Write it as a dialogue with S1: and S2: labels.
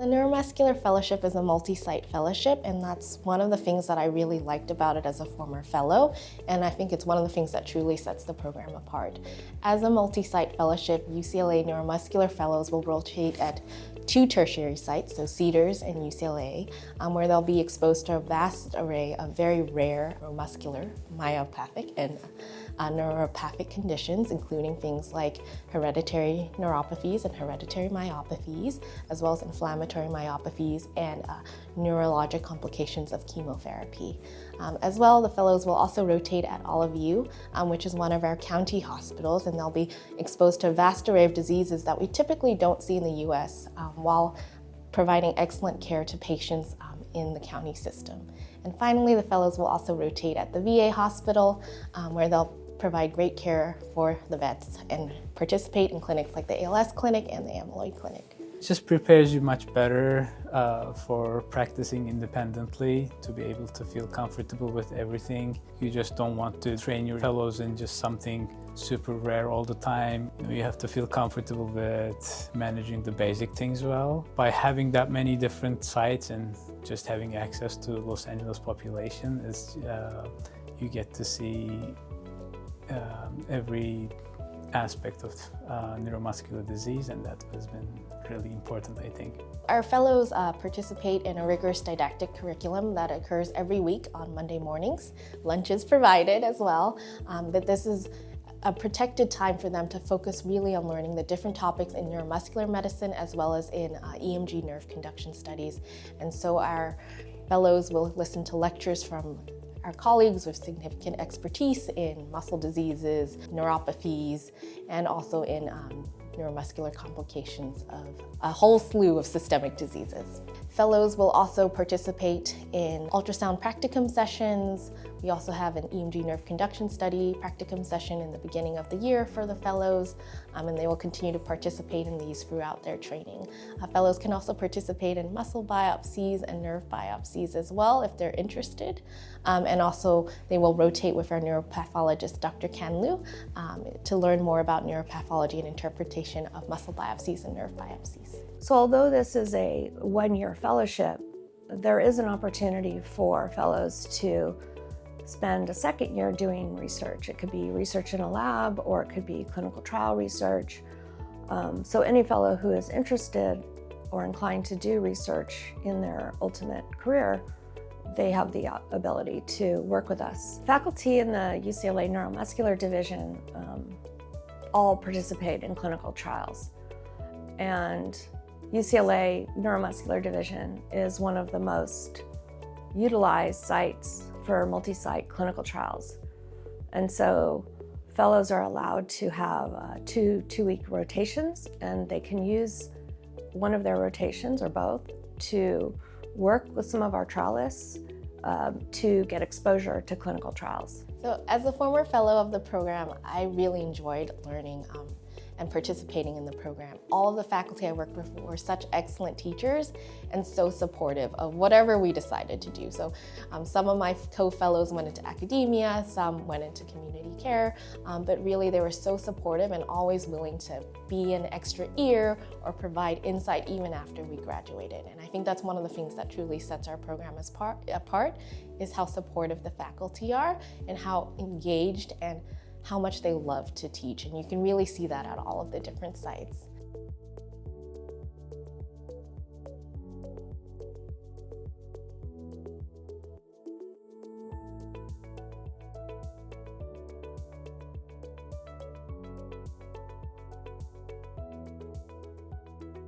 S1: The Neuromuscular Fellowship is a multi-site fellowship, and that's one of the things that I really liked about it as a former fellow, and I think it's one of the things that truly sets the program apart. As a multi-site fellowship, UCLA Neuromuscular Fellows will rotate at 2 tertiary sites, so Cedars and UCLA, where they'll be exposed to a vast array of very rare muscular, myopathic, and neuropathic conditions, including things like hereditary neuropathies and hereditary myopathies, as well as inflammatory myopathies and neurologic complications of chemotherapy. As well, the fellows will also rotate at All of You, which is one of our county hospitals, and they'll be exposed to a vast array of diseases that we typically don't see in the U.S. While providing excellent care to patients in the county system. And finally, the fellows will also rotate at the VA hospital, where they'll provide great care for the vets and participate in clinics like the ALS clinic and the amyloid clinic.
S2: It just prepares you much better for practicing independently, to be able to feel comfortable with everything. You just don't want to train your fellows in just something super rare all the time. You have to feel comfortable with managing the basic things well. By having that many different sites and just having access to Los Angeles population, you get to see every aspect of neuromuscular disease, and that has been really important, I think.
S1: Our fellows participate in a rigorous didactic curriculum that occurs every week on Monday mornings. Lunch is provided as well, but this is a protected time for them to focus really on learning the different topics in neuromuscular medicine as well as in EMG nerve conduction studies. And so our fellows will listen to lectures from our colleagues with significant expertise in muscle diseases, neuropathies, and also in neuromuscular complications of a whole slew of systemic diseases. Fellows will also participate in ultrasound practicum sessions. We also have an EMG nerve conduction study practicum session in the beginning of the year for the fellows, and they will continue to participate in these throughout their training. Fellows can also participate in muscle biopsies and nerve biopsies as well if they're interested. And also they will rotate with our neuropathologist, Dr. Kanlu, to learn more about neuropathology and interpretation of muscle biopsies and nerve biopsies.
S3: So although this is a one-year fellowship, there is an opportunity for fellows to spend a second year doing research. It could be research in a lab, or it could be clinical trial research. So any fellow who is interested or inclined to do research in their ultimate career, they have the ability to work with us. Faculty in the UCLA Neuromuscular Division all participate in clinical trials. And UCLA Neuromuscular Division is one of the most utilized sites for multi-site clinical trials. And so fellows are allowed to have two-week rotations, and they can use one of their rotations or both to work with some of our trialists to get exposure to clinical trials.
S1: So as a former fellow of the program, I really enjoyed learning and participating in the program. All of the faculty I worked with were such excellent teachers and so supportive of whatever we decided to do. So some of my co-fellows went into academia, some went into community care, but really they were so supportive and always willing to be an extra ear or provide insight even after we graduated. And I think that's one of the things that truly sets our program apart, is how supportive the faculty are and how engaged and how much they love to teach, and you can really see that at all of the different sites.